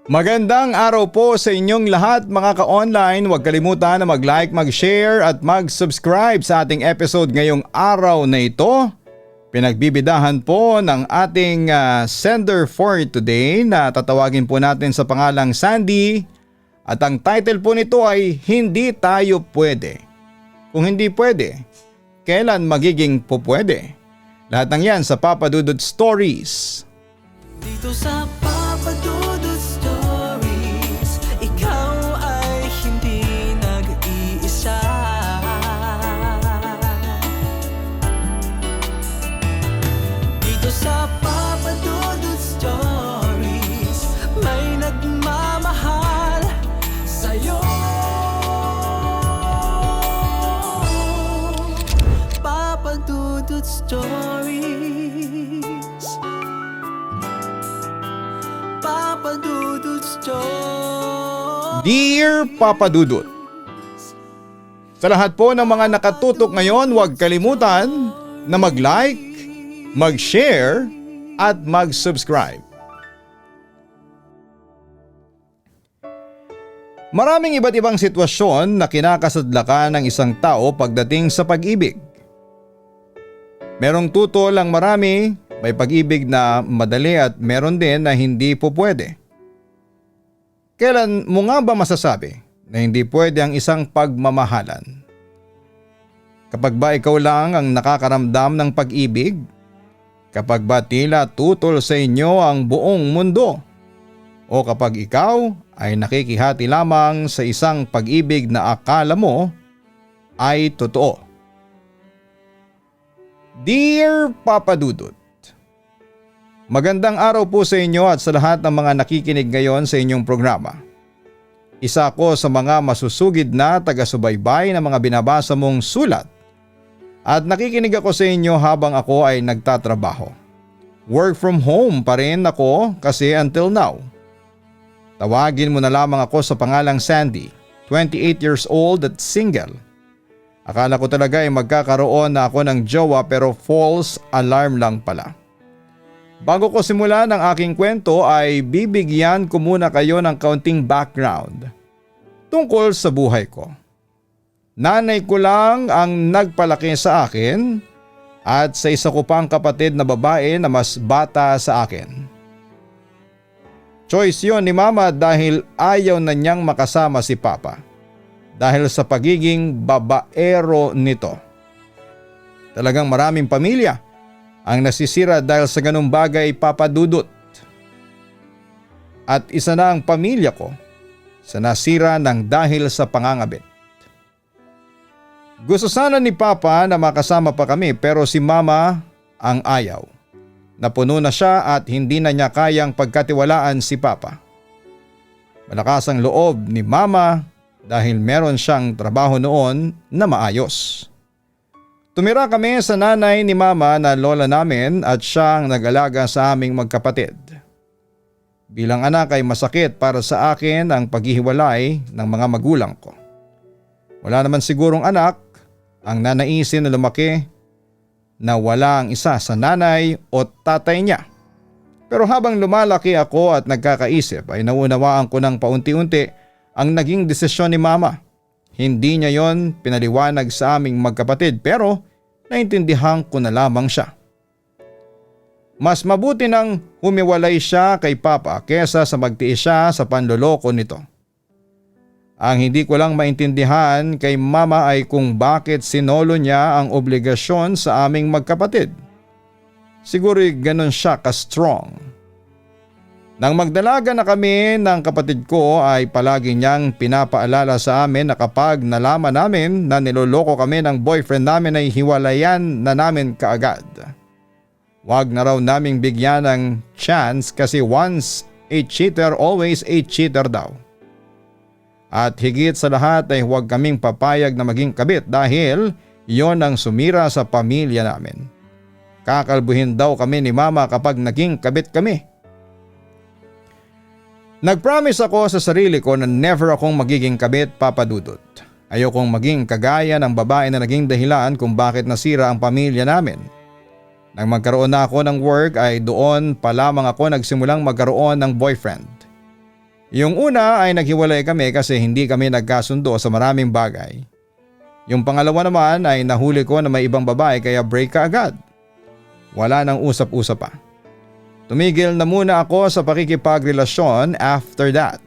Magandang araw po sa inyong lahat mga ka-online. Huwag kalimutan na mag-like, mag-share at mag-subscribe sa ating episode ngayong araw na ito. Pinagbibidahan po ng ating sender for today na tatawagin po natin sa pangalang Sandy. At ang title po nito ay Hindi Tayo Pwede. Kung hindi pwede, kailan magiging pupwede? Lahat ng yan sa Papa Dudut Stories. Dito sa Papa Dudut Stories, ikaw ay hindi nag-iisa. Dito sa Papa Dudut Stories, may nagmamahal sa'yo. Papa Dudut Stories, Papa Dudut Stories. Dear Papa Dudut, sa lahat po ng mga nakatutok ngayon, huwag kalimutan na mag-like, mag-share at mag-subscribe. Maraming iba't ibang sitwasyon na kinakasadlakan ng isang tao pagdating sa pag-ibig. Merong tutol ang marami, may pag-ibig na madali at meron din na hindi po pwede. Kailan mo nga ba masasabi na hindi pwede ang isang pagmamahalan? Kapag ba ikaw lang ang nakakaramdam ng pag-ibig? Kapag ba tila tutol sa inyo ang buong mundo? O kapag ikaw ay nakikihati lamang sa isang pag-ibig na akala mo ay totoo? Dear Papa Dudut, magandang araw po sa inyo at sa lahat ng mga nakikinig ngayon sa inyong programa. Isa ako sa mga masusugid na taga-subaybay ng mga binabasa mong sulat at nakikinig ako sa inyo habang ako ay nagtatrabaho. Work from home pa rin ako kasi until now. Tawagin mo na lamang ako sa pangalang Sandy, 28 years old at single. Akala ko talaga ay magkakaroon na ako ng jowa pero false alarm lang pala. Bago ko simulan ang aking kwento ay bibigyan ko muna kayo ng kaunting background tungkol sa buhay ko. Nanay ko lang ang nagpalaki sa akin at sa isa ko pang kapatid na babae na mas bata sa akin. Choice yon ni Mama dahil ayaw na niyang makasama si Papa dahil sa pagiging babaero nito. Talagang maraming pamilya ang nasisira dahil sa ganung bagay, Papa Dudut. At isa na ang pamilya ko sa nasira ng dahil sa pangangabit. Gusto sana ni Papa na makasama pa kami pero si Mama ang ayaw. Napuno na siya at hindi na niya kayang pagkatiwalaan si Papa. Malakas ang loob ni Mama dahil meron siyang trabaho noon na maayos. Tumira kami sa nanay ni Mama na lola namin at siya ang nag-alaga sa aming magkapatid. Bilang anak ay masakit para sa akin ang paghihiwalay ng mga magulang ko. Wala naman sigurong anak ang nanaisin na lumaki na wala ang isa sa nanay o tatay niya. Pero habang lumalaki ako at nagkakaisip ay naunawaan ko ng paunti-unti ang naging desisyon ni Mama. Hindi niya yon pinaliwanag sa aming magkapatid pero naintindihan ko na lamang siya. Mas mabuti nang humiwalay siya kay Papa kesa sa magtiis siya sa panloloko nito. Ang hindi ko lang maintindihan kay Mama ay kung bakit sinolo niya ang obligasyon sa aming magkapatid. Siguro ganon siya ka-strong. Nang magdalaga na kami ng kapatid ko ay palagi niyang pinapaalala sa amin na kapag nalaman namin na niloloko kami ng boyfriend namin ay hiwalayan na namin kaagad. Wag na raw naming bigyan ng chance kasi once a cheater always a cheater daw. At higit sa lahat ay huwag kaming papayag na maging kabit dahil yon ang sumira sa pamilya namin. Kakalbuhin daw kami ni Mama kapag naging kabit kami. Nag-promise ako sa sarili ko na never akong magiging kabit, Papa Dudut. Ayokong maging kagaya ng babae na naging dahilan kung bakit nasira ang pamilya namin. Nang magkaroon na ako ng work ay doon pa lamang ako nagsimulang magkaroon ng boyfriend. Yung una ay naghiwalay kami kasi hindi kami nagkasundo sa maraming bagay. Yung pangalawa naman ay nahuli ko na may ibang babae kaya break ka agad. Wala nang usap-usap pa. Tumigil na muna ako sa pakikipagrelasyon after that.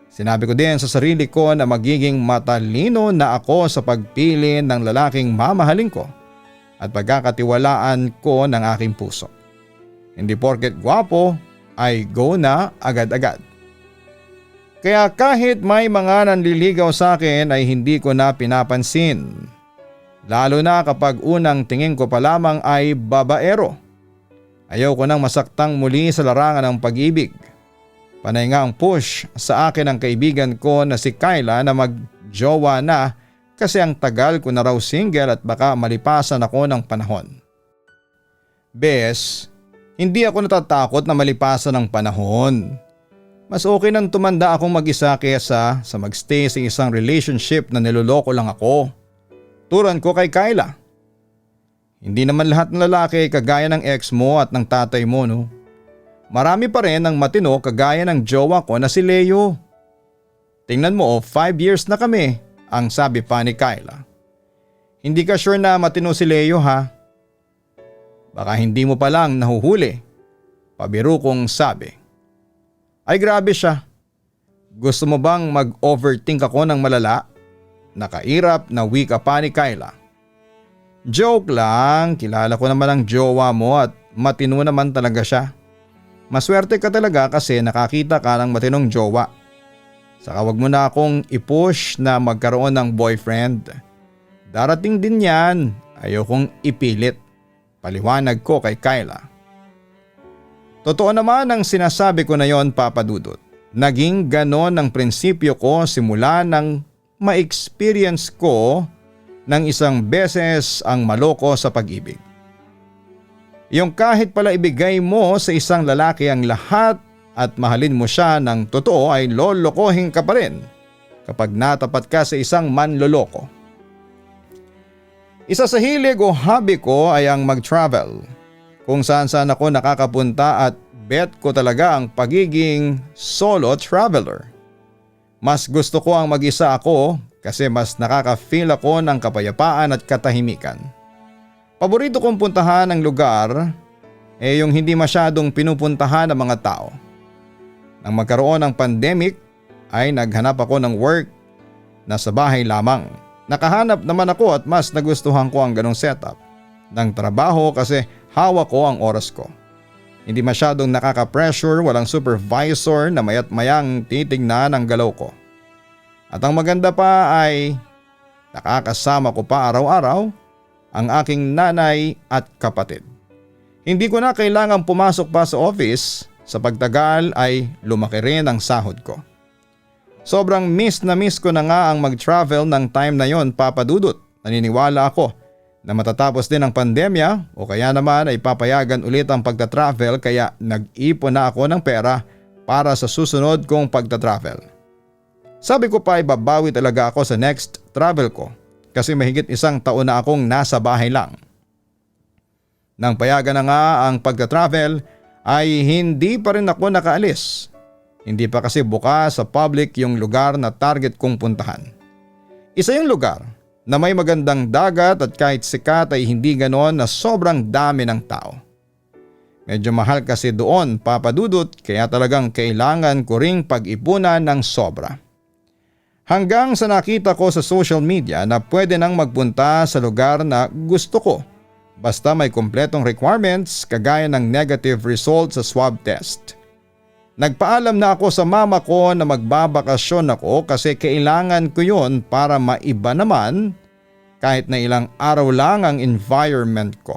Sinabi ko din sa sarili ko na magiging matalino na ako sa pagpili ng lalaking mamahalin ko at pagkakatiwalaan ko ng aking puso. Hindi porket gwapo ay go na agad-agad. Kaya kahit may mga nanliligaw sa akin ay hindi ko na pinapansin. Lalo na kapag unang tingin ko pa lamang ay babaero. Ayaw ko nang masaktang muli sa larangan ng pag-ibig. Panay nga ang push sa akin ng kaibigan ko na si Kyla na magjowa na kasi ang tagal ko na raw single at baka malipasan ako ng panahon. Bes, hindi ako natatakot na malipasan ng panahon. Mas okay nang tumanda akong mag-isa kaysa sa magstay sa isang relationship na niloloko lang ako. Turan ko kay Kyla. Hindi naman lahat ng lalaki kagaya ng ex mo at ng tatay mo, no? Marami pa rin ang matino kagaya ng jowa ko na si Leo. Tingnan mo, 5 years na kami, ang sabi pa ni Kyla. Hindi ka sure na matino si Leo ha? Baka hindi mo pa lang nahuhuli. Pabiro kong sabi. Ay grabe siya. Gusto mo bang mag-overthink ako ng malala? Nakairap na wika pa ni Kyla. Joke lang, kilala ko naman ang jowa mo at matino naman talaga siya. Maswerte ka talaga kasi nakakita ka ng matinong jowa. Saka wag mo na akong i-push na magkaroon ng boyfriend. Darating din yan, ayokong ipilit. Paliwanag ko kay Kyla. Totoo naman ang sinasabi ko na yon, Papa Dudut. Naging ganon ang prinsipyo ko simula nang ma-experience ko ng isang beses ang maloko sa pag-ibig. Yung kahit pala ibigay mo sa isang lalaki ang lahat at mahalin mo siya ng totoo ay lolokohin ka pa rin kapag natapat ka sa isang manloloko. Isa sa hilig o hobby ko ay ang mag-travel. Kung saan ako nakakapunta at bet ko talaga ang pagiging solo traveler. Mas gusto ko ang mag-isa ako kasi mas nakaka-feel ako ng kapayapaan at katahimikan. Paborito kong puntahan ng lugar yung hindi masyadong pinupuntahan ng mga tao. Nang magkaroon ng pandemic ay naghanap ako ng work na sa bahay lamang. Nakahanap naman ako at mas nagustuhan ko ang ganong setup ng trabaho kasi hawak ko ang oras ko. Hindi masyadong nakaka-pressure, walang supervisor na mayat mayang titignan ang galaw ko. At ang maganda pa ay nakakasama ko pa araw-araw ang aking nanay at kapatid. Hindi ko na kailangang pumasok pa sa office, sa pagtagal ay lumaki rin ang sahod ko. Sobrang miss na miss ko na nga ang mag-travel ng time na yon, Papa Dudut. Naniniwala ako na matatapos din ang pandemya o kaya naman ay papayagan ulit ang pagta-travel kaya nag-ipon na ako ng pera para sa susunod kong pagta-travel. Sabi ko pa ay babawi talaga ako sa next travel ko. Kasi mahigit 1 taon na akong nasa bahay lang. Nang payagan na nga ang pagta-travel ay hindi pa rin ako nakaalis. Hindi pa kasi bukas sa public yung lugar na target kong puntahan. Isa yung lugar na may magandang dagat at kahit sikat ay hindi ganon na sobrang dami ng tao. Medyo mahal kasi doon, Papa Dudut, kaya talagang kailangan ko ring pag-ipunan ng sobra. Hanggang sa nakita ko sa social media na pwede nang magpunta sa lugar na gusto ko basta may kumpletong requirements kagaya ng negative result sa swab test. Nagpaalam na ako sa mama ko na magbabakasyon ako kasi kailangan ko yun para maiba naman kahit na ilang araw lang ang environment ko.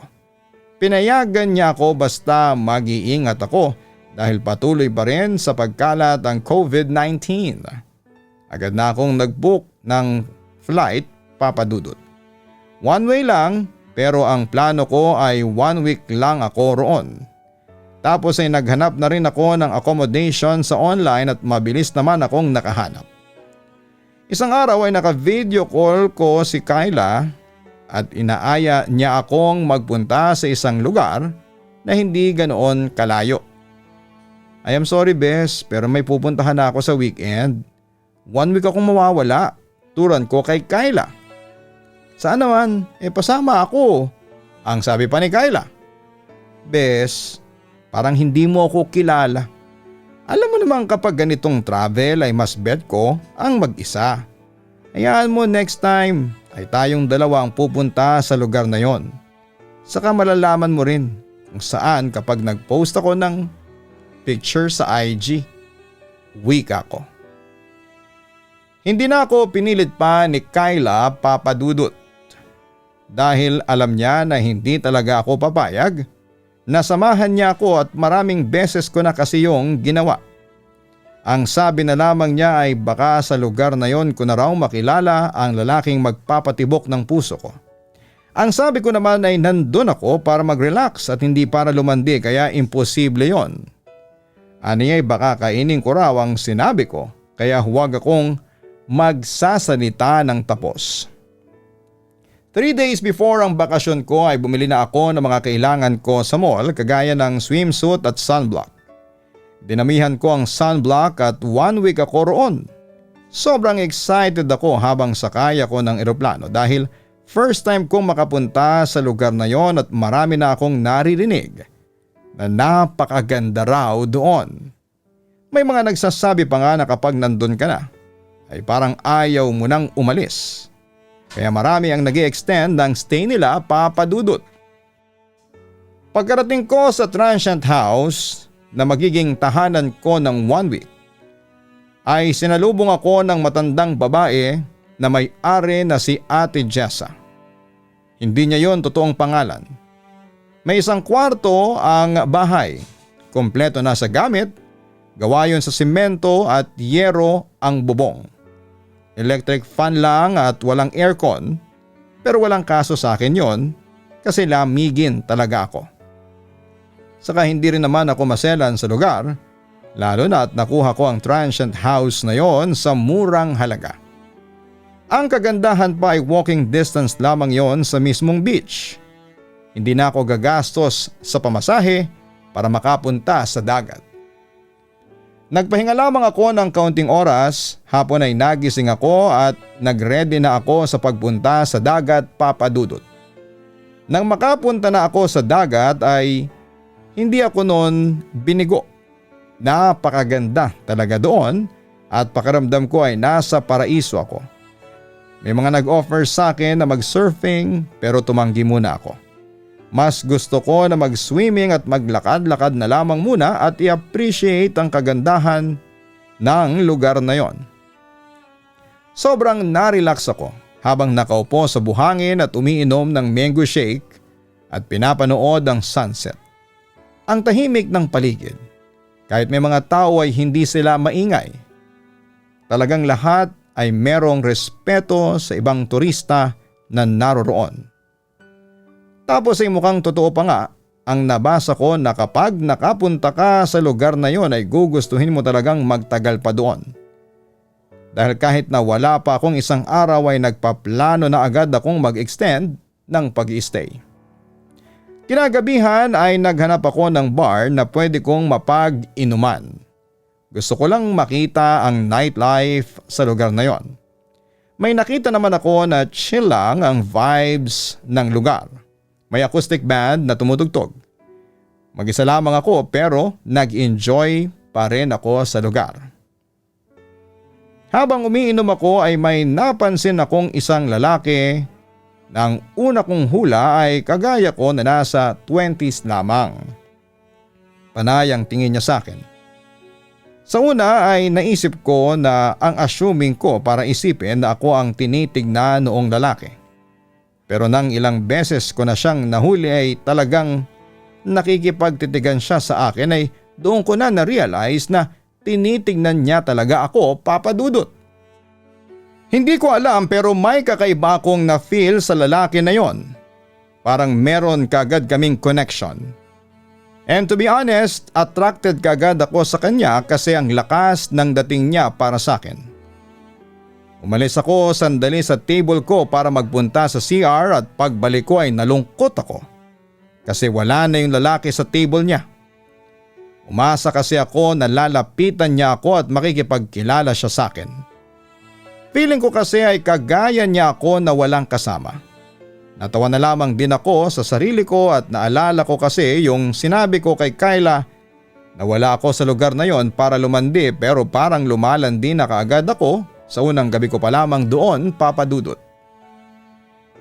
Pinayagan niya ako basta mag-iingat ako dahil patuloy pa rin sa pagkalat ang COVID-19. Agad na akong nag-book ng flight, Papa Dudut. One way lang pero ang plano ko ay 1 week lang ako roon. Tapos ay naghanap na rin ako ng accommodation sa online at mabilis naman akong nakahanap. Isang araw ay naka-video call ko si Kyla at inaaya niya akong magpunta sa isang lugar na hindi ganoon kalayo. I am sorry bes, pero may pupuntahan na ako sa weekend. 1 week akong mawawala. Turan ko kay Kyla. Saan naman? Pasama ako. Ang sabi pa ni Kyla. Bes, parang hindi mo ako kilala. Alam mo naman kapag ganitong travel ay mas bet ko ang mag-isa. Hayaan mo next time ay tayong dalawa ang pupunta sa lugar na yon. Saka malalaman mo rin kung saan kapag nag-post ako ng picture sa IG. Wika ko. Hindi na ako pinilit pa ni Kyla papadudot. Dahil alam niya na hindi talaga ako papayag. Nasamahan niya ako at maraming beses ko na kasi yung ginawa. Ang sabi na lamang niya ay baka sa lugar na yon ko na raw makilala ang lalaking magpapatibok ng puso ko. Ang sabi ko naman ay nandun ako para mag-relax at hindi para lumandi kaya imposible yon. Aniyay baka kainin ko raw ang sinabi ko kaya huwag akong magsasalita ng tapos. 3 days before ang bakasyon ko ay bumili na ako ng mga kailangan ko sa mall kagaya ng swimsuit at sunblock. Dinamihan ko ang sunblock at 1 week ako roon. Sobrang excited ako habang sakay ako ng eroplano dahil first time kong makapunta sa lugar na yon at marami na akong naririnig na napakaganda raw doon. May mga nagsasabi pa nga na kapag nandun ka na ay parang ayaw mo nang umalis. Kaya marami ang nag-i-extend ng stay nila papadudot. Pagkarating ko sa transient house na magiging tahanan ko ng 1 week, ay sinalubong ako ng matandang babae na may-ari na si Ate Jessa. Hindi niya yon totoong pangalan. May isang kwarto ang bahay, kompleto na sa gamit, gawa yon sa simento at yero ang bubong. Electric fan lang at walang aircon, pero walang kaso sa akin yon kasi lamigin talaga ako. Saka hindi rin naman ako maselan sa lugar, lalo na at nakuha ko ang transient house na yon sa murang halaga. Ang kagandahan pa ay walking distance lamang yon sa mismong beach. Hindi na ako gagastos sa pamasahe para makapunta sa dagat. Nagpahinga lamang ako ng kaunting oras, hapon ay nagising ako at nagready na ako sa pagpunta sa dagat papadudot. Nang makapunta na ako sa dagat ay hindi ako noon binigo. Napakaganda talaga doon at pakiramdam ko ay nasa paraiso ako. May mga nag-offer sa akin na mag-surfing pero tumanggi muna ako. Mas gusto ko na mag-swimming at maglakad-lakad na lamang muna at i-appreciate ang kagandahan ng lugar na yon. Sobrang narelax ako habang nakaupo sa buhangin at umiinom ng mango shake at pinapanood ang sunset. Ang tahimik ng paligid, kahit may mga tao ay hindi sila maingay. Talagang lahat ay merong respeto sa ibang turista na naroroon. Tapos ay mukhang totoo pa nga ang nabasa ko na kapag nakapunta ka sa lugar na yon ay gugustuhin mo talagang magtagal pa doon. Dahil kahit na wala pa akong isang araw ay nagpaplano na agad akong mag-extend ng pag-i-stay. Kinagabihan ay naghanap ako ng bar na pwede kong mapag-inuman. Gusto ko lang makita ang nightlife sa lugar na yon. May nakita naman ako na chill lang ang vibes ng lugar. May acoustic band na tumutugtog. Mag-isa lamang ako pero nag-enjoy pa rin ako sa lugar. Habang umiinom ako ay may napansin akong isang lalaki na ang una kong hula ay kagaya ko na nasa 20s lamang. Panay ang tingin niya sa akin. Sa una ay naisip ko na ang assuming ko para isipin na ako ang tinitignan noong lalaki. Pero nang ilang beses ko na siyang nahuli ay talagang nakikipagtitigan siya sa akin ay doon ko na na-realize na tinitignan niya talaga ako papadudot. Hindi ko alam pero may kakaiba akong na-feel sa lalaki na yon. Parang meron kagad kaming connection. And to be honest, attracted kagad ako sa kanya kasi ang lakas ng dating niya para sa akin. Umalis ako sandali sa table ko para magpunta sa CR at pagbalik ko ay nalungkot ako kasi wala na yung lalaki sa table niya. Umasa kasi ako na lalapitan niya ako at makikipagkilala siya sa akin. Feeling ko kasi ay kagaya niya ako na walang kasama. Natawa na lamang din ako sa sarili ko at naalala ko kasi yung sinabi ko kay Kyla na wala ako sa lugar na yon para lumandi, pero parang lumalandi na kaagad ako sa unang gabi ko pa lamang doon, Papa Dudut.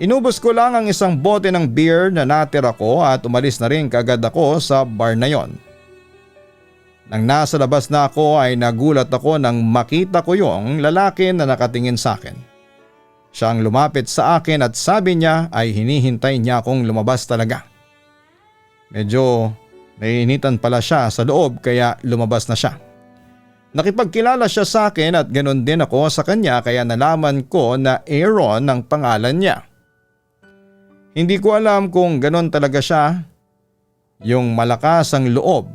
Inubos ko lang ang isang bote ng beer na natira ko at umalis na rin kaagad ako sa bar na yon. Nang nasa labas na ako ay nagulat ako nang makita ko yung lalaki na nakatingin sa akin. Siya ang lumapit sa akin at sabi niya ay hinihintay niya akong lumabas talaga. Medyo naiinitan pala siya sa loob kaya lumabas na siya. Nakipagkilala siya sa akin at ganoon din ako sa kanya kaya nalaman ko na Aaron ang pangalan niya. Hindi ko alam kung ganoon talaga siya, yung malakas ang loob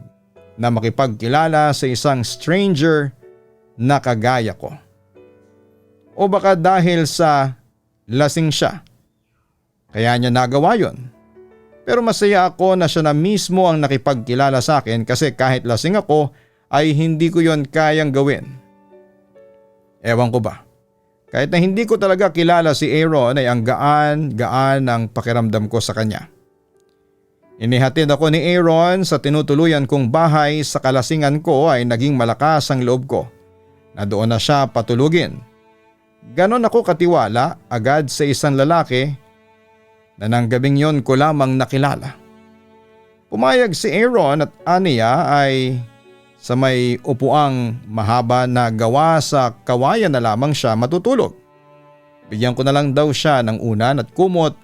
na makipagkilala sa isang stranger na kagaya ko. O baka dahil sa lasing siya, kaya niya nagawa yon. Pero masaya ako na siya na mismo ang nakipagkilala sa akin kasi kahit lasing ako ay hindi ko yon kayang gawin. Ewan ko ba, kahit na hindi ko talaga kilala si Aaron ay ang gaan-gaan ang pakiramdam ko sa kanya. Inihatid ako ni Aaron sa tinutuluyan kong bahay. Sa kalasingan ko ay naging malakas ang loob ko na doon na siya patulugin. Ganon ako katiwala agad sa isang lalaki na nang gabing yon ko lamang nakilala. Pumayag si Aaron at aniya ay sa may upuang mahaba na gawa sa kawayan na lamang siya matutulog. Bigyan ko na lang daw siya ng unan at kumot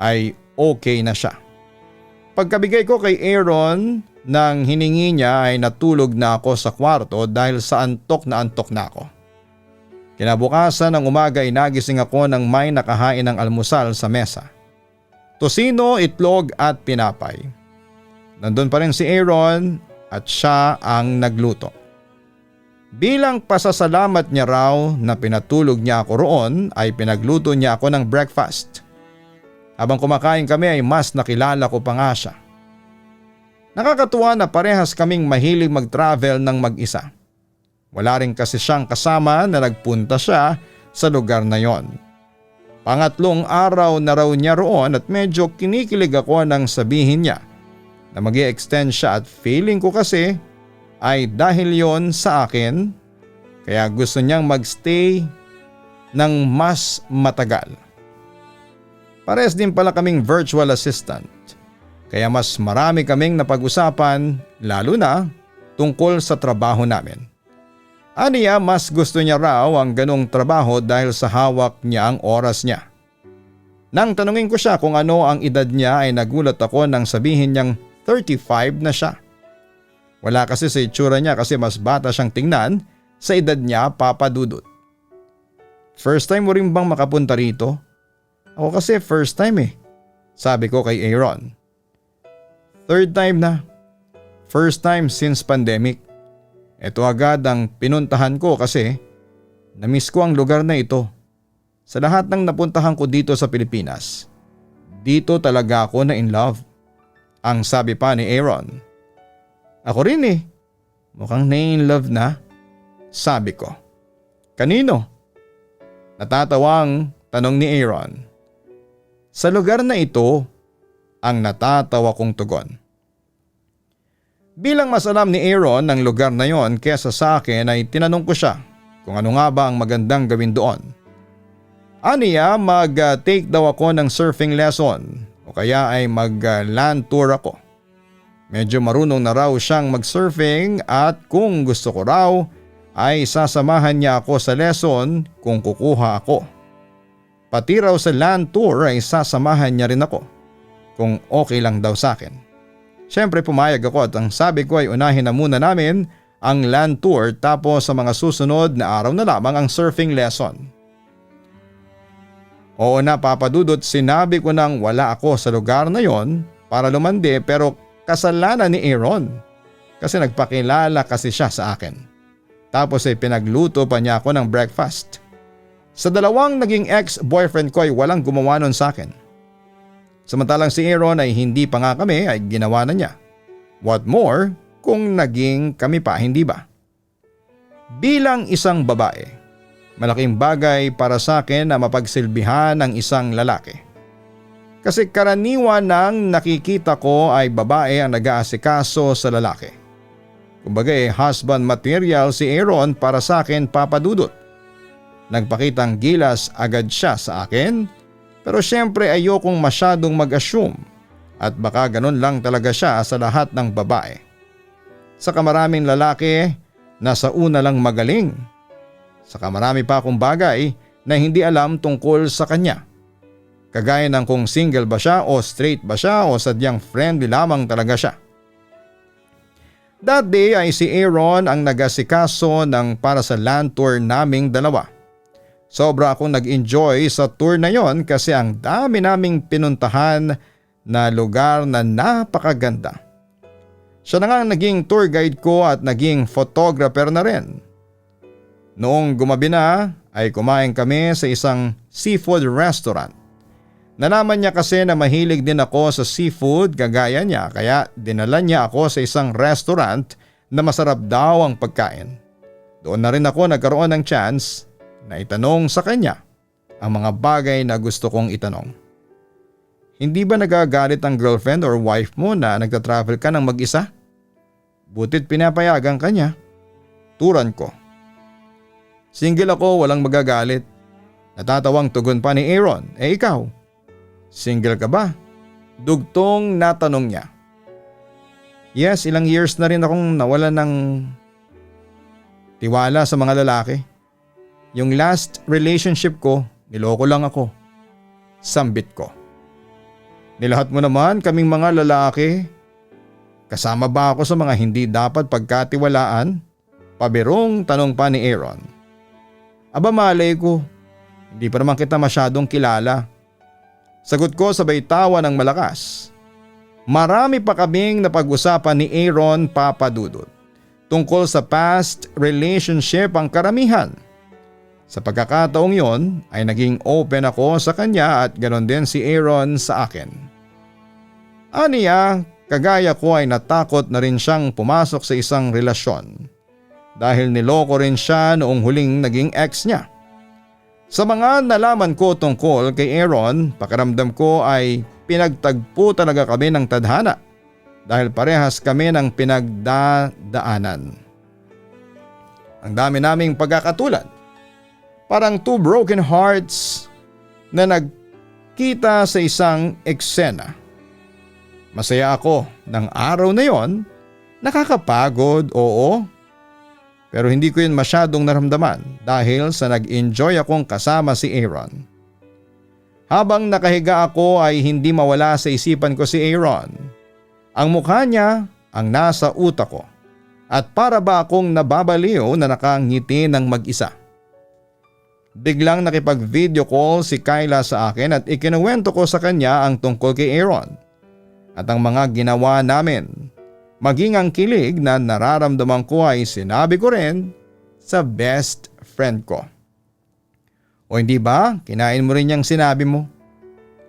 ay okay na siya. Pagkabigay ko kay Aaron nang hiningi niya ay natulog na ako sa kwarto dahil sa antok na ako. Kinabukasan ng umaga ay nagising ako nang may nakahain ng almusal sa mesa. Tosino, itlog at pinapay. Nandun pa rin si Aaron at siya ang nagluto. Bilang pasasalamat niya raw na pinatulog niya ako roon ay pinagluto niya ako ng breakfast. Habang kumakain kami ay mas nakilala ko pa nga siya. Nakakatuwa na parehas kaming mahilig mag-travel ng mag-isa. Wala rin kasi siyang kasama na nagpunta siya sa lugar na yon. Pangatlong araw na raw niya roon at medyo kinikilig ako nang sabihin niya na mag-i-extend siya at feeling ko kasi ay dahil yon sa akin kaya gusto niyang magstay ng mas matagal. Pares din pala kaming virtual assistant kaya mas marami kaming napag-usapan lalo na tungkol sa trabaho namin. Aniya mas gusto niya raw ang ganong trabaho dahil sa hawak niya ang oras niya. Nang tanungin ko siya kung ano ang edad niya ay nagulat ako nang sabihin niyang 35 na siya. Wala kasi sa itsura niya kasi mas bata siyang tingnan sa edad niya, Papa Dudut. First time mo rin bang makapunta rito? Ako kasi first time sabi ko kay Aaron. Third time na. First time since pandemic. Ito agad ang pinuntahan ko kasi namiss ko ang lugar na ito. Sa lahat ng napuntahan ko dito sa Pilipinas, dito talaga ako na in love. Ang sabi pa ni Aaron. Ako rin mukhang na-in love na, sabi ko. Kanino? Natatawang tanong ni Aaron. Sa lugar na ito, ang natatawa kong tugon. Bilang mas alam ni Aaron ng lugar na yon kesa sa akin ay tinanong ko siya kung ano nga ba ang magandang gawin doon. Aniya mag-take daw ako ng surfing lesson o kaya ay mag-land tour ako. Medyo marunong na raw siyang mag-surfing at kung gusto ko raw ay sasamahan niya ako sa lesson kung kukuha ako. Pati raw sa land tour ay sasamahan niya rin ako kung okay lang daw sa akin. Siyempre pumayag ako at ang sabi ko ay unahin na muna namin ang land tour tapos sa mga susunod na araw na lamang ang surfing lesson. Oo na Papa Dudut, sinabi ko nang wala ako sa lugar na yon para lumandi pero kasalanan ni Aaron kasi nagpakilala kasi siya sa akin. Tapos ay pinagluto pa niya ako ng breakfast. Sa dalawang naging ex-boyfriend ko ay walang gumawa nun sa akin. Samantalang si Aaron ay hindi pa nga kami ay ginawa na niya. What more, kung naging kami pa, hindi ba? Bilang isang babae, malaking bagay para sa akin na mapagsilbihan ng isang lalaki. Kasi karaniwan ng nakikita ko ay babae ang nag-aasikaso sa lalaki. Kumbaga husband material si Aaron para sa akin, Papa Dudut. Nagpakitang gilas agad siya sa akin, pero syempre ayokong masyadong mag-assume at baka ganun lang talaga siya sa lahat ng babae. Saka maraming lalaki na sa una lang magaling. Saka marami pa akong bagay na hindi alam tungkol sa kanya. Kagaya ng kung single ba siya o straight ba siya o sadyang friendly lamang talaga siya. That day ay si Aaron ang nag-asikaso ng para sa land tour naming dalawa. Sobra akong nag-enjoy sa tour na yon kasi ang dami naming pinuntahan na lugar na napakaganda. Siya na nga ang naging tour guide ko at naging photographer na rin. Noong gumabi na ay kumain kami sa isang seafood restaurant. Nalaman niya kasi na mahilig din ako sa seafood kagaya niya kaya dinala niya ako sa isang restaurant na masarap daw ang pagkain. Doon na rin ako nagkaroon ng chance na itanong sa kanya ang mga bagay na gusto kong itanong. Hindi ba nagagalit ang girlfriend or wife mo na nagtatravel ka ng mag-isa? Butit pinapayagan ka niya. Turan ko. Single ako, walang magagalit. Natatawang tugon pa ni Aaron. Ikaw? Single ka ba? Dugtong natanong niya. Yes, ilang years na rin akong nawala ng tiwala sa mga lalaki. Yung last relationship ko, niloko lang ako. Sambit ko. Nilahat mo naman kaming mga lalaki. Kasama ba ako sa mga hindi dapat pagkatiwalaan? Pabirong tanong pa ni Aaron. Aba malay ko, hindi pa naman kita masyadong kilala. Sagot ko sabay tawa ng malakas. Marami pa kaming napag-usapan ni Aaron, Papa Dudut. Tungkol sa past relationship ang karamihan. Sa pagkakataong yon ay naging open ako sa kanya at ganoon din si Aaron sa akin. Aniya, kagaya ko ay natakot na rin siyang pumasok sa isang relasyon dahil niloko rin siya noong huling naging ex niya. Sa mga nalaman ko tungkol kay Aaron, pakiramdam ko ay pinagtagpo talaga kami ng tadhana dahil parehas kami ng pinagdadaanan. Ang dami naming pagkakatulad. Parang two broken hearts na nagkita sa isang eksena. Masaya ako ng araw na yon, nakakapagod, oo. Pero hindi ko yun masyadong naramdaman dahil sa nag-enjoy akong kasama si Aaron. Habang nakahiga ako ay hindi mawala sa isipan ko si Aaron. Ang mukha niya ang nasa utak ko at para ba akong nababaliw na nakangiti ng mag-isa. Biglang nakipag-video call si Kyla sa akin at ikinuwento ko sa kanya ang tungkol kay Aaron at ang mga ginawa namin. Maging ang kilig na nararamdaman ko ay sinabi ko rin sa best friend ko. O hindi ba, kinain mo rin yung sinabi mo?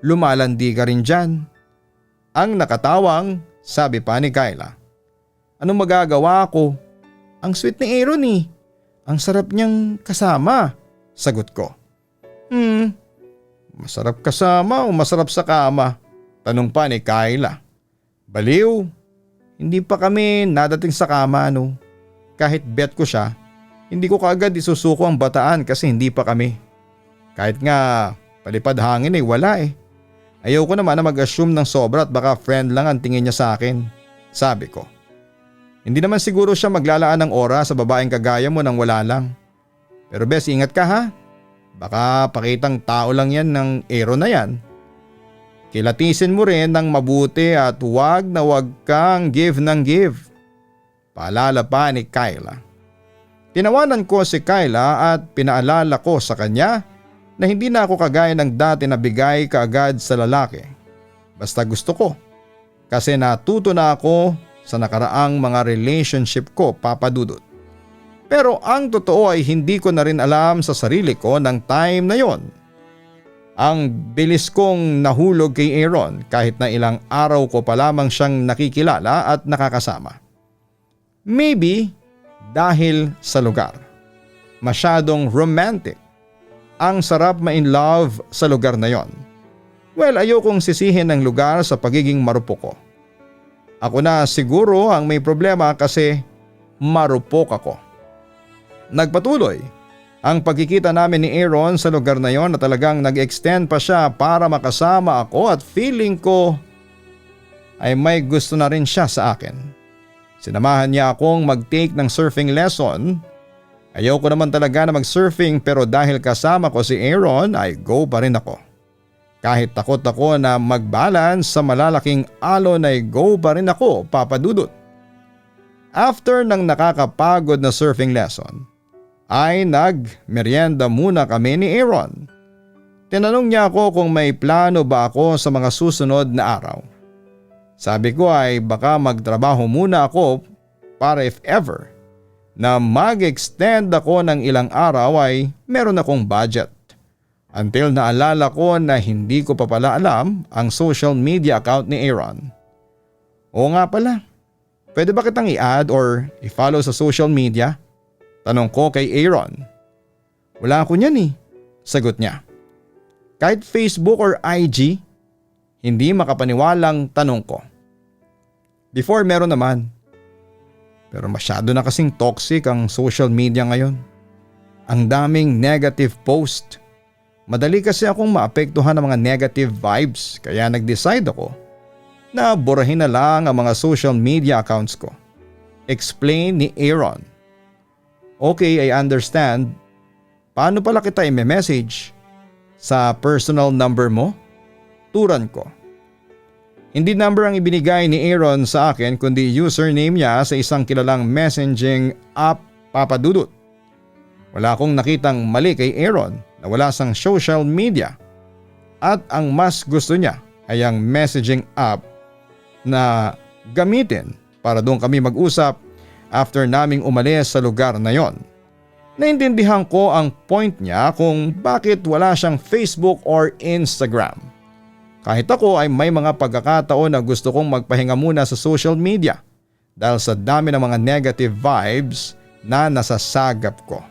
Lumalandi ka rin dyan. Ang nakatawang sabi pa ni Kyla. Anong magagawa ko? Ang sweet ni Aaron eh. Ang sarap niyang kasama. Sagot ko. Masarap kasama o masarap sa kama? Tanong pa ni Kyla. Baliw. Hindi pa kami nadating sa kama no. Kahit bet ko siya, hindi ko kaagad isusuko ang bataan kasi hindi pa kami. Kahit nga palipad hangin wala eh. Ayaw ko naman na mag-assume ng sobra at baka friend lang ang tingin niya sa akin. Sabi ko. Hindi naman siguro siya maglalaan ng oras sa babaeng kagaya mo nang wala lang. Pero bes, ingat ka ha. Baka pakitang tao lang yan ng Aaron na yan. Kilatisin mo rin ng mabuti at huwag na huwag kang give ng give. Paalala pa ni Kyla. Tinawanan ko si Kyla at pinaalala ko sa kanya na hindi na ako kagaya ng dati na bigay kaagad sa lalaki. Basta gusto ko. Kasi natuto na ako sa nakaraang mga relationship ko, Papa Dudut. Pero ang totoo ay hindi ko na rin alam sa sarili ko ng time na yon. Ang bilis kong nahulog kay Aaron kahit na ilang araw ko pa lamang siyang nakikilala at nakakasama. Maybe dahil sa lugar. Masyadong romantic. Ang sarap ma-in love sa lugar na yon. Well, ayokong sisihin ng lugar sa pagiging marupok ko. Ako na siguro ang may problema kasi marupok ako. Nagpatuloy ang pagkikita namin ni Aaron sa lugar na yon na talagang nag-extend pa siya para makasama ako at feeling ko ay may gusto na rin siya sa akin. Sinamahan niya akong mag-take ng surfing lesson. Ayoko naman talaga na mag-surfing pero dahil kasama ko si Aaron ay go pa rin ako. Kahit takot ako na mag-balance sa malalaking alon ay go pa rin ako, Papa Dudut. After ng nakakapagod na surfing lesson, ay nag-merienda muna kami ni Aaron. Tinanong niya ako kung may plano ba ako sa mga susunod na araw. Sabi ko ay baka magtrabaho muna ako para if ever na mag-extend ako ng ilang araw ay meron akong budget. Until naalala ko na hindi ko pa pala alam ang social media account ni Aaron. Oo nga pala, pwede ba kitang i-add or i-follow sa social media? Tanong ko kay Aaron. Wala ako niyan sagot niya. Kahit Facebook or IG, hindi makapaniwalang tanong ko. Before meron naman. Pero masyado na kasing toxic ang social media ngayon. Ang daming negative post. Madali kasi akong maapektuhan ng mga negative vibes kaya nag-decide ako na burahin na lang ang mga social media accounts ko. Explain ni Aaron. Okay, I understand. Paano pala kita i-message? Sa personal number mo? Turan ko. Hindi number ang ibinigay ni Aaron sa akin kundi username niya sa isang kilalang messaging app, Papa Dudut. Wala akong nakitang mali kay Aaron na wala sang social media at ang mas gusto niya ay ang messaging app na gamitin para doon kami mag-usap after naming umalis sa lugar na yon. Naintindihan ko ang point niya kung bakit wala siyang Facebook or Instagram. Kahit ako ay may mga pagkakataon na gusto kong magpahinga muna sa social media dahil sa dami ng mga negative vibes na nasasagap ko.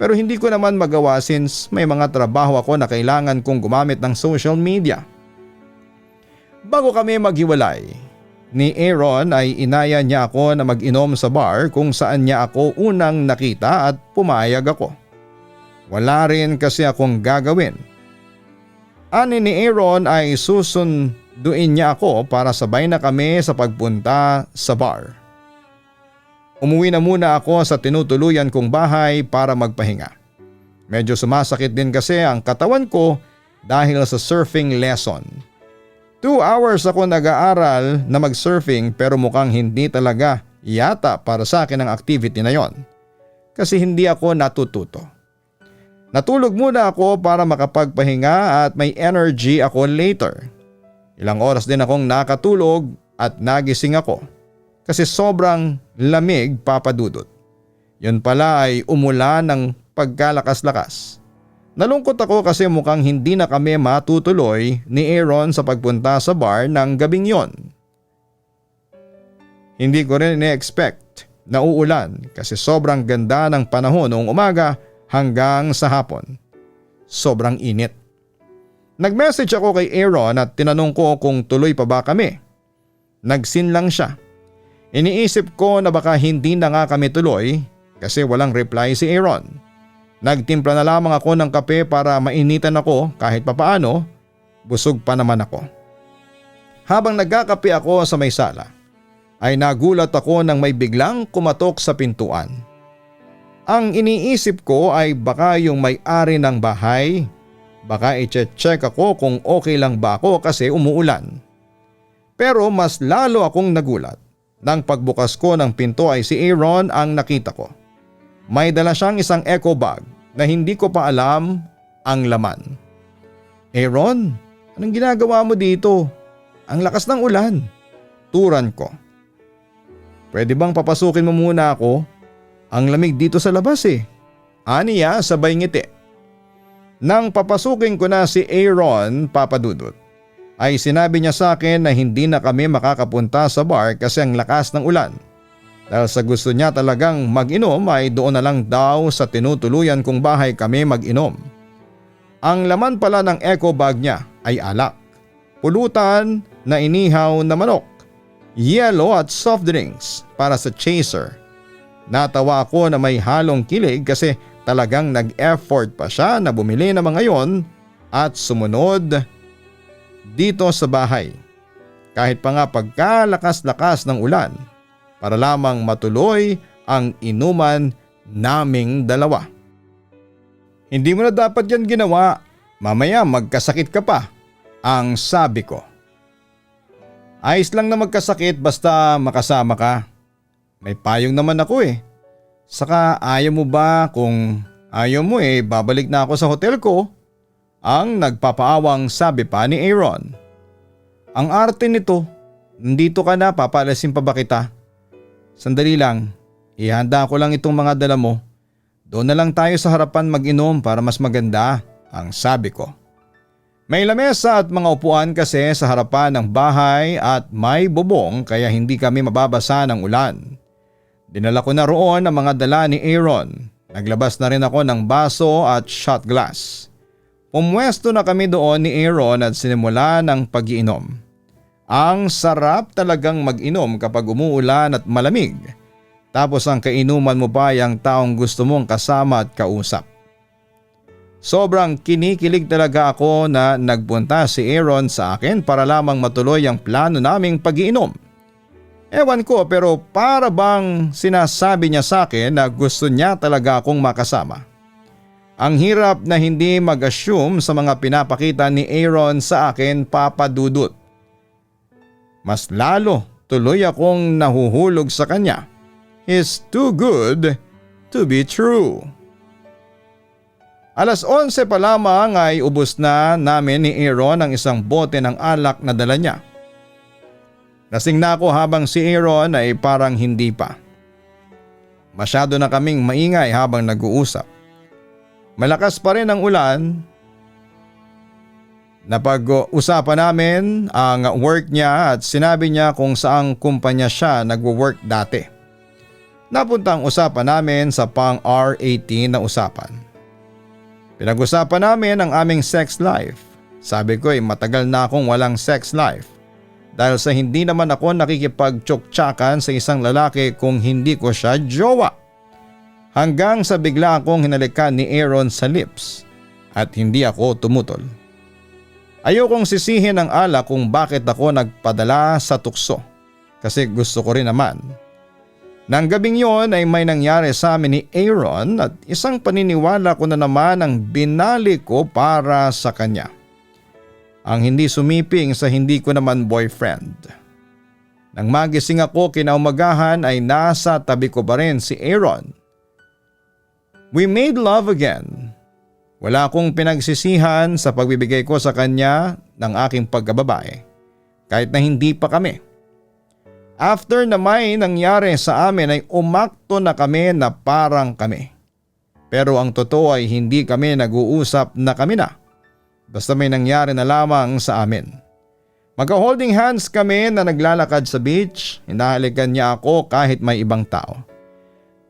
Pero hindi ko naman magawa since may mga trabaho ako na kailangan kong gumamit ng social media. Bago kami maghiwalay, ni Aaron ay inaya niya ako na mag-inom sa bar kung saan niya ako unang nakita at pumayag ako. Wala rin kasi akong gagawin. Ani ni Aaron ay susunduin niya ako para sabay na kami sa pagpunta sa bar. Umuwi na muna ako sa tinutuluyan kong bahay para magpahinga. Medyo sumasakit din kasi ang katawan ko dahil sa surfing lesson. 2 hours ako nag-aaral na mag-surfing pero mukhang hindi talaga yata para sa akin ang activity na yon. Kasi hindi ako natututo. Natulog muna ako para makapagpahinga at may energy ako later. Ilang oras din akong nakatulog at nagising ako kasi sobrang lamig, Papa Dudut. Yun pala ay umulan ng pagkalakas-lakas. Nalungkot ako kasi mukhang hindi na kami matutuloy ni Aaron sa pagpunta sa bar ng gabing yon. Hindi ko rin i-expect na uulan kasi sobrang ganda ng panahon noong umaga hanggang sa hapon. Sobrang init. Nag-message ako kay Aaron at tinanong ko kung tuloy pa ba kami. Nagsin lang siya. Iniisip ko na baka hindi na nga kami tuloy kasi walang reply si Aaron. Nagtimpla na lamang ako ng kape para mainitan ako kahit papaano, busog pa naman ako. Habang nagkakape ako sa may sala, ay nagulat ako nang may biglang kumatok sa pintuan. Ang iniisip ko ay baka yung may-ari ng bahay, baka i-check ako kung okay lang ba ako kasi umuulan. Pero mas lalo akong nagulat nang pagbukas ko ng pinto ay si Aaron ang nakita ko. May dala siyang isang eco bag na hindi ko pa alam ang laman. Aaron, anong ginagawa mo dito? Ang lakas ng ulan. Turan ko. Pwede bang papasukin mo muna ako? Ang lamig dito sa labas Aniya sabay ngiti. Nang papasukin ko na si Aaron, Papa Dudut, ay sinabi niya sa akin na hindi na kami makakapunta sa bar kasi ang lakas ng ulan. Dahil sa gusto niya talagang mag-inom ay doon na lang daw sa tinutuluyan kong bahay kami mag-inom. Ang laman pala ng eco bag niya ay alak, pulutan na inihaw na manok, yelo at soft drinks para sa chaser. Natawa ako na may halong kilig kasi talagang nag-effort pa siya na bumili ng mga yon at sumunod dito sa bahay. Kahit pa nga pagkalakas-lakas ng ulan para lamang matuloy ang inuman naming dalawa. Hindi mo na dapat yan ginawa, mamaya magkasakit ka pa, ang sabi ko. Ayos lang na magkasakit basta makasama ka. May payong naman ako eh. Saka ayaw mo ba kung ayaw mo babalik na ako sa hotel ko? Ang nagpapaawang sabi pa ni Aaron. Ang arte nito, nandito ka na, papalasin pa ba kita? Sandali lang, ihanda ko lang itong mga dala mo. Doon na lang tayo sa harapan mag-inom para mas maganda, ang sabi ko. May lamesa at mga upuan kasi sa harapan ng bahay at may bubong kaya hindi kami mababasa ng ulan. Dinala ko na roon ang mga dala ni Aaron. Naglabas na rin ako ng baso at shot glass. Pumwesto na kami doon ni Aaron at sinimula ng pag-iinom. Ang sarap talagang mag-inom kapag umuulan at malamig. Tapos ang kainuman mo pa ay ang taong gusto mong kasama at kausap. Sobrang kinikilig talaga ako na nagpunta si Aaron sa akin para lamang matuloy ang plano naming pag-iinom. Ewan ko pero para bang sinasabi niya sa akin na gusto niya talaga akong makasama. Ang hirap na hindi mag-assume sa mga pinapakita ni Aaron sa akin, Papa Dudut. Mas lalo tuloy akong nahuhulog sa kanya. He's too good to be true. 11:00 pa lamang ay ubos na namin ni Aaron ang isang bote ng alak na dala niya. Lasing na ako habang si Aaron ay parang hindi pa. Masyado na kaming maingay habang nag-uusap. Malakas pa rin ang ulan. Napag-usapan namin ang work niya at sinabi niya kung saang kumpanya siya nagwo-work dati. Napunta ang usapan namin sa pang R18 na usapan. Pinag-usapan namin ang aming sex life. Sabi ko matagal na akong walang sex life. Dahil sa hindi naman ako nakikipag-tsuktsakan sa isang lalaki kung hindi ko siya jowa. Hanggang sa bigla akong hinalikan ni Aaron sa lips at hindi ako tumutol. Ayokong sisihin ang alak kung bakit ako nagpadala sa tukso kasi gusto ko rin naman. Nang gabing yon ay may nangyari sa amin ni Aaron at isang paniniwala ko na naman ang binali ko para sa kanya. Ang hindi sumiping sa hindi ko naman boyfriend. Nang magising ako kinaumagahan ay nasa tabi ko pa rin si Aaron. We made love again. Wala akong pinagsisihan sa pagbibigay ko sa kanya ng aking pagkababae kahit na hindi pa kami. After na may nangyari sa amin ay umakto na kami na parang kami. Pero ang totoo ay hindi kami nag-uusap na kami na. Basta may nangyari na lamang sa amin. Magka-holding hands kami na naglalakad sa beach. Hinahalikan niya ako kahit may ibang tao.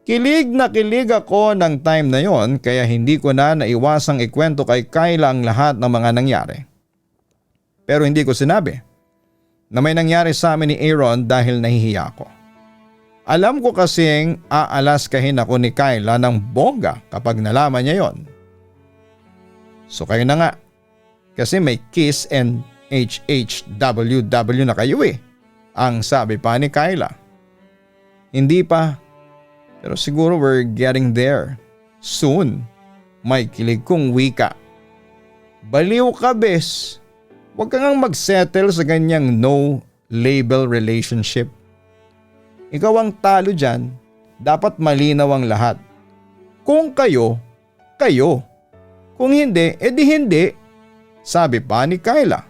Kilig na kilig ako ng time na yon kaya hindi ko na naiwasang ikwento kay Kyla ang lahat ng mga nangyari. Pero hindi ko sinabi na may nangyari sa amin ni Aaron dahil nahihiya ako. Alam ko kasing aalaskahin ako ni Kyla ng bongga kapag nalaman niya yon. So kayo na nga. Kasi may kiss and HHWW na kayo ang sabi pa ni Kyla. Hindi pa. Pero siguro we're getting there. Soon. May kilig kong wika. Baliw ka bes. Huwag kang mag-settle sa ganyang no-label relationship. Ikaw ang talo dyan. Dapat malinaw ang lahat. Kung kayo, kayo. Kung hindi, edi hindi. Sabi pa ni Kyla.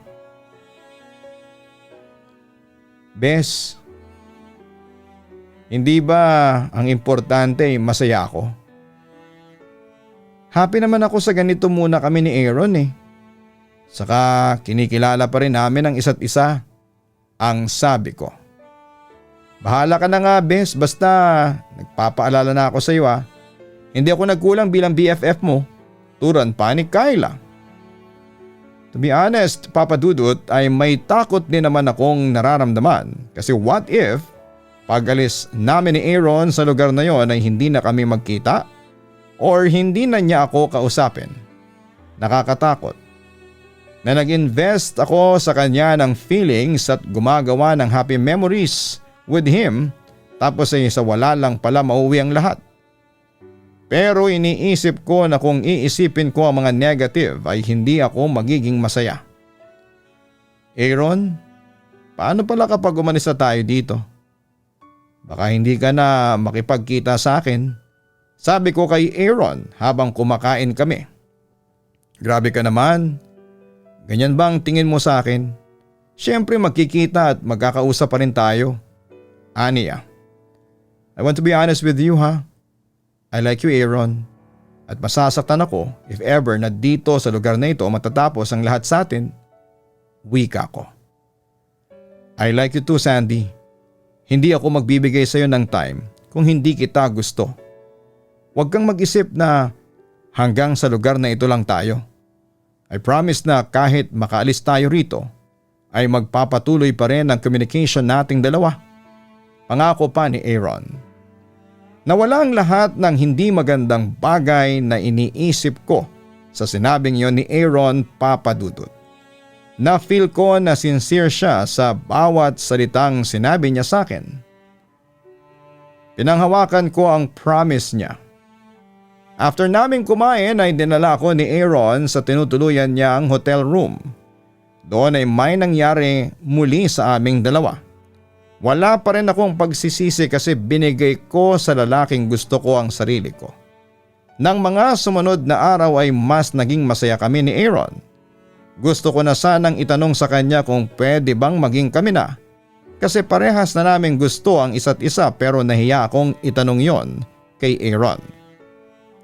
Bes, hindi ba ang importante masaya ako? Happy naman ako sa ganito muna kami ni Aaron Saka kinikilala pa rin namin ang isa't isa, ang sabi ko. Bahala ka na nga bes, basta nagpapaalala na ako sa iyo ha. Hindi ako nagkulang bilang BFF mo, turan pa ni Kyla. To be honest, Papa Dudut, ay may takot din naman akong nararamdaman kasi what if pag-alis namin ni Aaron sa lugar na yon ay hindi na kami magkita or hindi na niya ako kausapin. Nakakatakot na nag-invest ako sa kanya ng feelings at gumagawa ng happy memories with him tapos ay sa wala lang pala mauwi ang lahat. Pero iniisip ko na kung iisipin ko ang mga negative ay hindi ako magiging masaya. Aaron, paano pala kapag umalis na tayo dito? Baka hindi ka na makipagkita sa akin. Sabi ko kay Aaron habang kumakain kami. Grabe ka naman. Ganyan bang tingin mo sa akin? Siyempre magkikita at magkakausap pa rin tayo. Aniya. I want to be honest with you ha. I like you Aaron. At masasaktan ako if ever na dito sa lugar na ito matatapos ang lahat sa atin. Wika ko. I like you too Sandy. Hindi ako magbibigay sa iyo ng time kung hindi kita gusto. Huwag kang mag-isip na hanggang sa lugar na ito lang tayo. I promise na kahit makaalis tayo rito ay magpapatuloy pa rin ang communication nating dalawa. Pangako pa ni Aaron. Nawala ang lahat ng hindi magandang bagay na iniisip ko sa sinabing yon ni Aaron, Papa Dudut. Na-feel ko na sincere siya sa bawat salitang sinabi niya sa akin. Pinanghawakan ko ang promise niya. After naming kumain ay dinala ko ni Aaron sa tinutuluyan niyang hotel room. Doon ay may nangyari muli sa aming dalawa. Wala pa rin akong pagsisisi kasi binigay ko sa lalaking gusto ko ang sarili ko. Nang mga sumunod na araw ay mas naging masaya kami ni Aaron. Gusto ko na sanang itanong sa kanya kung pwede bang maging kami na. Kasi parehas na namin gusto ang isa't isa pero nahiya akong itanong yon kay Aaron.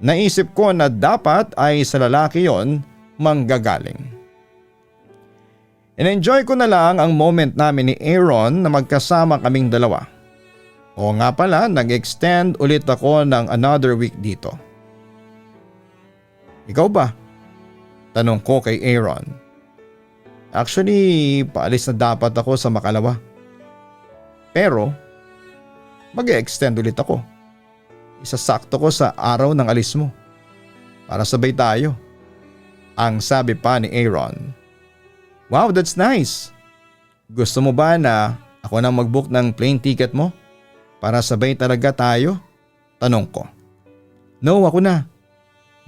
Naisip ko na dapat ay sa lalaki yon manggagaling. In-enjoy ko na lang ang moment namin ni Aaron na magkasama kaming dalawa. O nga pala, nag-extend ulit ako ng another week dito. Ikaw ba? Tanong ko kay Aaron. Actually, paalis na dapat ako sa Makalawa. Pero, mag-extend ulit ako. Isasakto ko sa araw ng alis mo. Para sabay tayo. Ang sabi pa ni Aaron. Wow, that's nice. Gusto mo ba na ako na mag-book ng plane ticket mo? Para sabay talaga tayo? Tanong ko. No, ako na.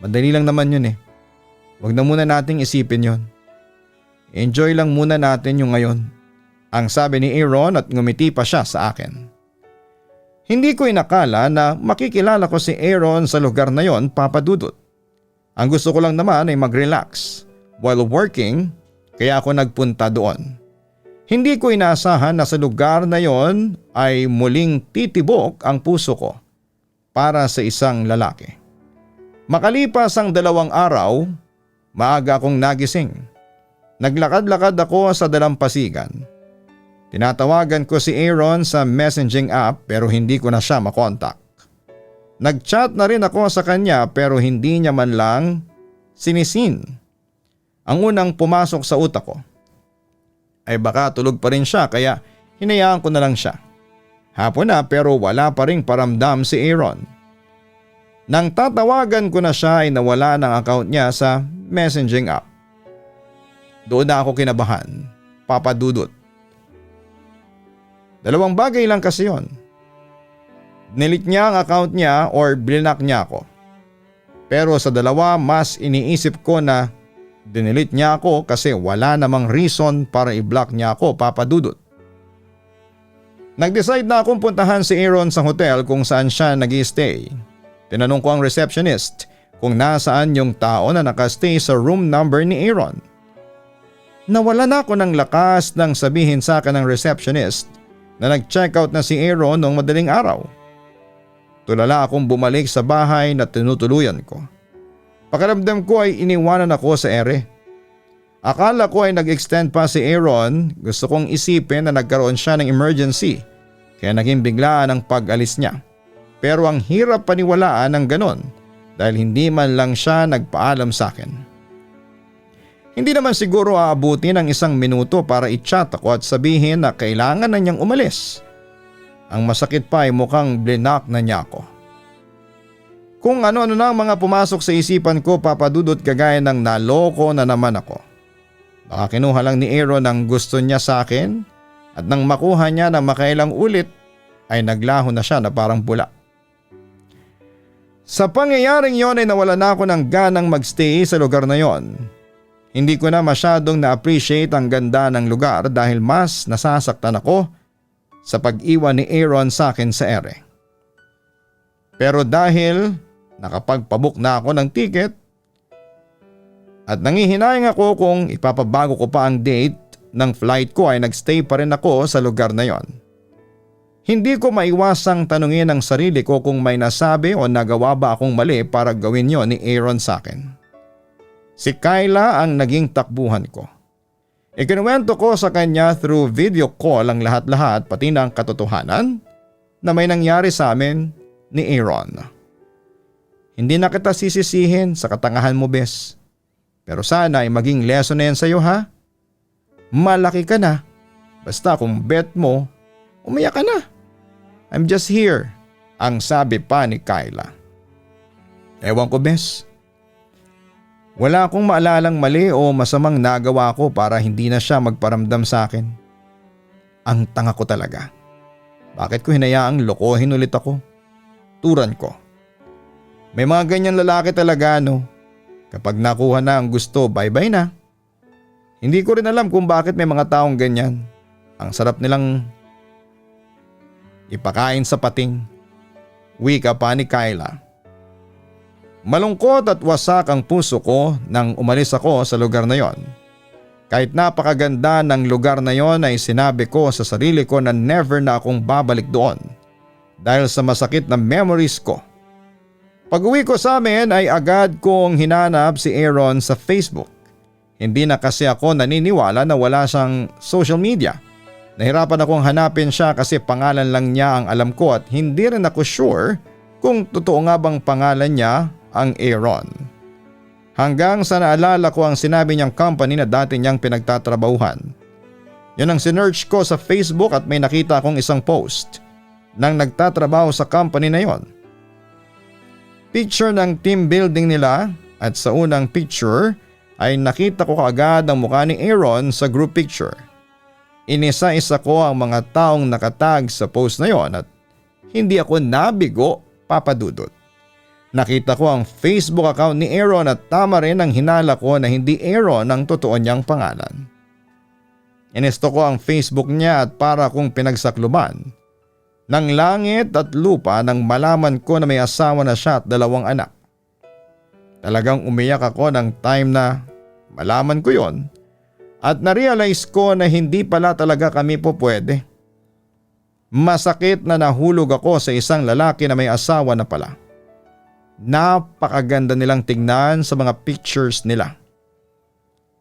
Madali lang naman yun eh. Huwag na muna nating isipin yon. Enjoy lang muna natin yung ngayon. Ang sabi ni Aaron at ngumiti pa siya sa akin. Hindi ko inakala na makikilala ko si Aaron sa lugar na yon, Papa Dudut. Ang gusto ko lang naman ay mag-relax while working kaya ako nagpunta doon. Hindi ko inaasahan na sa lugar na yon ay muling titibok ang puso ko para sa isang lalaki. Makalipas ang 2 araw, maaga akong nagising. Naglakad-lakad ako sa dalampasigan. Tinatawagan ko si Aaron sa messaging app pero hindi ko na siya makontak. Nag-chat na rin ako sa kanya pero hindi niya man lang sinisin. Ang unang pumasok sa utak ko ay baka tulog pa rin siya kaya hinayaan ko na lang siya. Hapon na pero wala pa ring paramdam si Aaron. Nang tatawagan ko na siya ay nawala ng account niya sa messaging app. Doon na ako kinabahan, Papa Dudut. 2 bagay lang kasi yon. Delete niya ang account niya or blinak niya ako. Pero sa dalawa mas iniisip ko na dinilit niya ako kasi wala namang reason para i-block niya ako, Papa Dudut. Nag-decide na akong puntahan si Aaron sa hotel kung saan siya nag-i-stay. Tinanong ko ang receptionist kung nasaan yung tao na nakastay sa room number ni Aaron. Nawala na ako ng lakas nang sabihin sa akin ng receptionist na nag-check out na si Aaron noong madaling araw. Tulala akong bumalik sa bahay na tinutuluyan ko. Pakiramdam ko ay iniwanan ako sa ere. Akala ko ay nag-extend pa si Aaron, gusto kong isipin na nagkaroon siya ng emergency kaya naging biglaan ang pag-alis niya. Pero ang hirap paniwalaan ng ganon dahil hindi man lang siya nagpaalam sa akin. Hindi naman siguro aabuti ng 1 minuto para i-chat ako at sabihin na kailangan na niyang umalis. Ang masakit pa ay mukhang blinak na niya ako. Kung ano-ano na ang mga pumasok sa isipan ko, Papa Dudut, kagaya ng naloko na naman ako. Baka kinuha lang ni Aaron ang gusto niya sa akin at nang makuha niya na makailang ulit ay naglaho na siya na parang pula. Sa pangyayaring yon ay nawala na ako ng ganang magstay sa lugar na yon. Hindi ko na masyadong na-appreciate ang ganda ng lugar dahil mas nasasaktan ako sa pag-iwan ni Aaron sa akin sa ere. Pero dahil nakapagpabook na ako ng ticket at nangihinayang ako kung ipapabago ko pa ang date ng flight ko ay nagstay pa rin ako sa lugar na yon. Hindi ko maiwasang tanungin ang sarili ko kung may nasabi o nagawa ba akong mali para gawin yon ni Aaron sa akin. Si Kyla ang naging takbuhan ko. Ikinuwento ko sa kanya through video call ang lahat-lahat pati na ang katotohanan na may nangyari sa amin ni Aaron. Hindi na kita sisisihin sa katangahan mo, bes. Pero sana ay maging lesson na yan sa'yo, ha? Malaki ka na. Basta kung bet mo, umiyak ka na. I'm just here, ang sabi pa ni Kyla. Ewan ko, bes. Wala akong maalalang mali o masamang nagawa ko para hindi na siya magparamdam sa akin. Ang tanga ko talaga. Bakit ko hinayaang lokohin ulit ako? Turan ko. May mga ganyan lalaki talaga, no? Kapag nakuha na ang gusto, bye-bye na. Hindi ko rin alam kung bakit may mga taong ganyan. Ang sarap nilang ipakain sa pating. Wika pa ni Kyla. Malungkot at wasak ang puso ko nang umalis ako sa lugar na yon. Kahit napakaganda ng lugar na yon ay sinabi ko sa sarili ko na never na akong babalik doon dahil sa masakit na memories ko. Pag-uwi ko sa amin ay agad kong hinanap si Aaron sa Facebook. Hindi na kasi ako naniniwala na wala siyang social media. Nahirapan akong hanapin siya kasi pangalan lang niya ang alam ko at hindi rin ako sure kung totoo nga bang pangalan niya ang Aaron. Hanggang sa naalala ko ang sinabi niyang company na dati niyang pinagtatrabahuhan. Yun ang sinearch ko sa Facebook at may nakita akong isang post nang nagtatrabaho sa company na yon. Picture ng team building nila at sa unang picture ay nakita ko kaagad ang mukha ni Aaron sa group picture. Inisa-isa ko ang mga taong nakatag sa post na yon at hindi ako nabigo, Papa Dudut. Nakita ko ang Facebook account ni Aaron at tama rin ang hinala ko na hindi Aaron ang totoo niyang pangalan. Inesto ko ang Facebook niya at para kong pinagsakluban ng langit at lupa nang malaman ko na may asawa na siya at 2 anak. Talagang umiyak ako ng time na malaman ko yon at narealize ko na hindi pala talaga kami po pwede. Masakit na nahulog ako sa isang lalaki na may asawa na pala. Napakaganda nilang tignan sa mga pictures nila.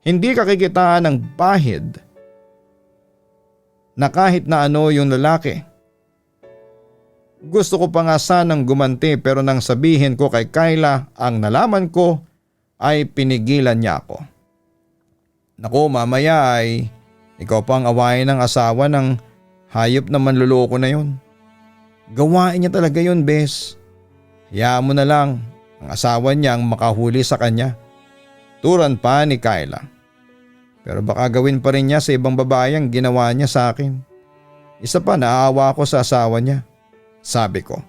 Hindi kakikitaan ng bahid na kahit na ano yung lalaki. Gusto ko pa nga sanang gumanti pero nang sabihin ko kay Kyla ang nalaman ko ay pinigilan niya ako. Naku, mamaya ay ikaw pang awayin ng asawa ng hayop na manluloko na yun. Gawain niya talaga yun, bes. Hayaan mo na lang ang asawa niyang makahuli sa kanya. Turan pa ni Kyla. Pero baka gawin pa rin niya sa ibang babae ang ginawa niya sa akin. Isa pa, naaawa ako sa asawa niya. Sabi ko.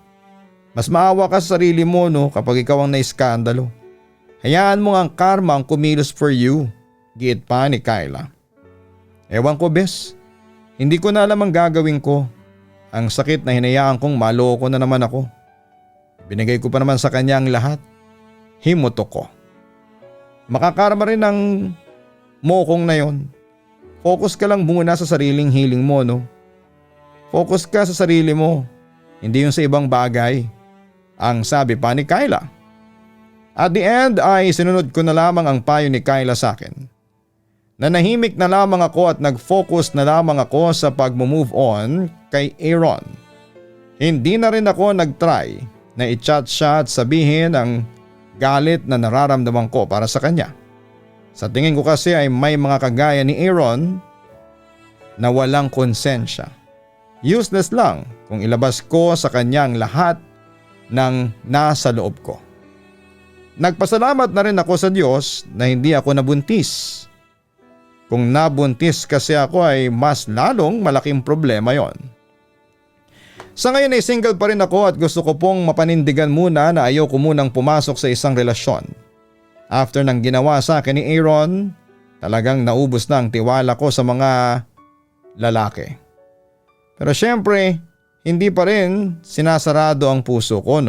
Mas maawa ka sa sarili mo, no, kapag ikaw ang naiskandalo. Hayaan mo ang karma ang kumilos for you. Giit pa ni Kyla. Ewan ko, bes. Hindi ko na alam ang gagawin ko. Ang sakit na hinayaan kong maloko na naman ako. Binigay ko pa naman sa kanya ang lahat. Himutok ko. Makakarma rin ng mokong na yon. Focus ka lang muna sa sariling healing mo, no? Focus ka sa sarili mo. Hindi yung sa ibang bagay. Ang sabi pa ni Kyla. At the end ay sinunod ko na lamang ang payo ni Kyla sa akin. Nanahimik na lamang ako at nag-focus na lamang ako sa pag-move on kay Aaron. Hindi na rin ako nag-try na i-chat siya at sabihin ang galit na nararamdaman ko para sa kanya. Sa tingin ko kasi ay may mga kagaya ni Aaron na walang konsensya. Useless lang kung ilabas ko sa kanya ang lahat ng nasa loob ko. Nagpasalamat na rin ako sa Diyos na hindi ako nabuntis. Kung nabuntis kasi ako ay mas lalong malaking problema yon. Sa ngayon ay single pa rin ako at gusto ko pong mapanindigan muna na ayaw ko munang pumasok sa isang relasyon. After ng ginawa sa akin ni Aaron, talagang naubos na ang tiwala ko sa mga lalaki. Pero syempre, hindi pa rin sinasarado ang puso ko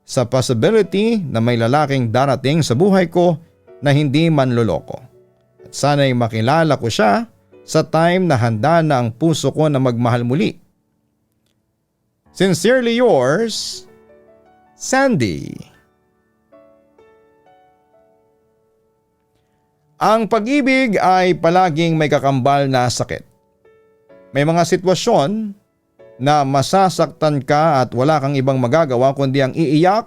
sa possibility na may lalaking darating sa buhay ko na hindi manloloko. At sana'y makilala ko siya sa time na handa na ang puso ko na magmahal muli. Sincerely yours, Sandy. Ang pag-ibig ay palaging may kakambal na sakit. May mga sitwasyon na masasaktan ka at wala kang ibang magagawa kundi ang iiyak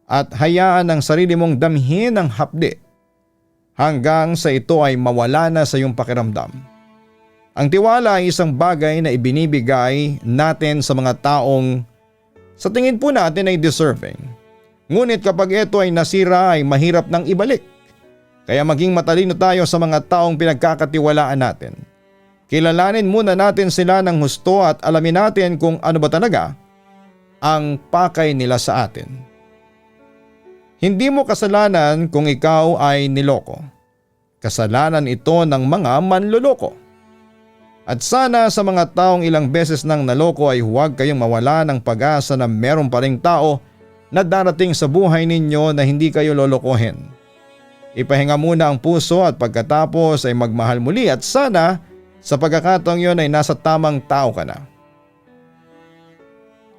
at hayaan ang sarili mong damhin ang hapdi hanggang sa ito ay mawala na sa iyong pakiramdam. Ang tiwala ay isang bagay na ibinibigay natin sa mga taong sa tingin po natin ay deserving. Ngunit kapag ito ay nasira ay mahirap nang ibalik. Kaya maging matalino tayo sa mga taong pinagkakatiwalaan natin. Kilalanin muna natin sila ng husto at alamin natin kung ano ba talaga ang pakay nila sa atin. Hindi mo kasalanan kung ikaw ay niloko. Kasalanan ito ng mga manloloko. At sana sa mga taong ilang beses nang naloko ay huwag kayong mawala ng pag-asa na meron pa ring tao na darating sa buhay ninyo na hindi kayo lolokohin. Ipahinga muna ang puso at pagkatapos ay magmahal muli at sana sa pagkakataong yun ay nasa tamang tao ka na.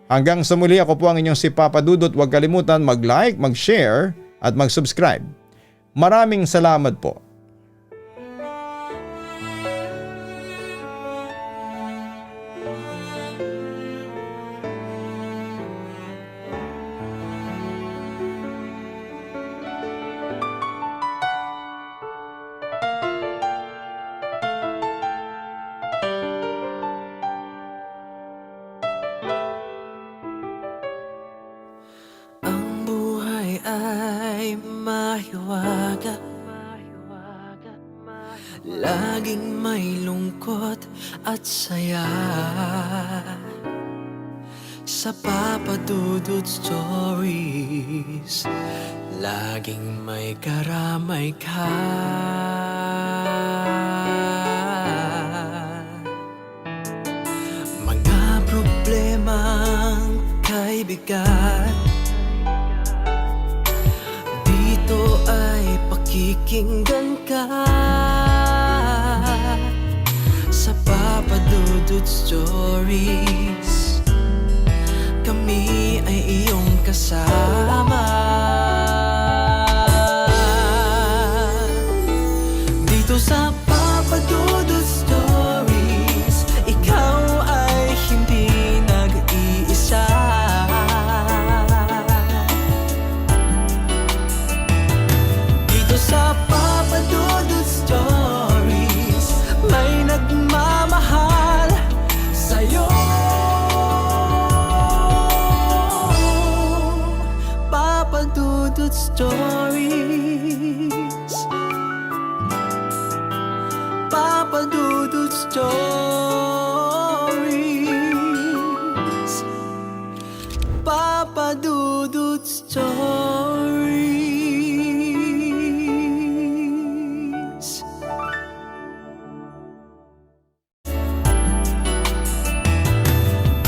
Hanggang sa muli, ako po ang inyong si Papa Dudut. Huwag kalimutan mag-like, mag-share at mag-subscribe. Maraming salamat po. Ang buhay ay mahiwaga, laging may lungkot at saya. Sa Papa Dudut Stories, laging may karamay ka. Mga problemang kaibigan, dito ay pakikinggan ka. Sa Papa Dudut Stories, kami ay iyong kasama. Dito sa Papa Dudut Stories, ikaw ay hindi nag-iisa. Dito sa Papa Dudut Stories, may nagmamahal sa'yo. Papa Dudut Stories, Papa Dudut Stories, Papa Dudut Stories.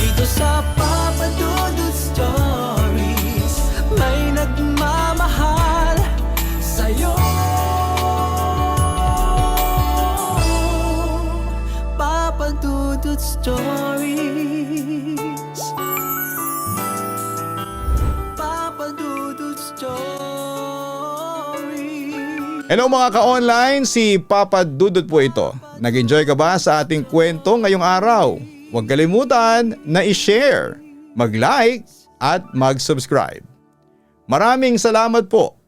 Dito sa Papa Dudut Stories, may nagmamahal sa'yo. Papa Dudut Stories, Papa Dudut Stories. Hello mga ka-online, si Papa Dudut po ito. Nag-enjoy ka ba sa ating kwento ngayong araw? Huwag kalimutan na i-share, mag-like at mag-subscribe. Maraming salamat po.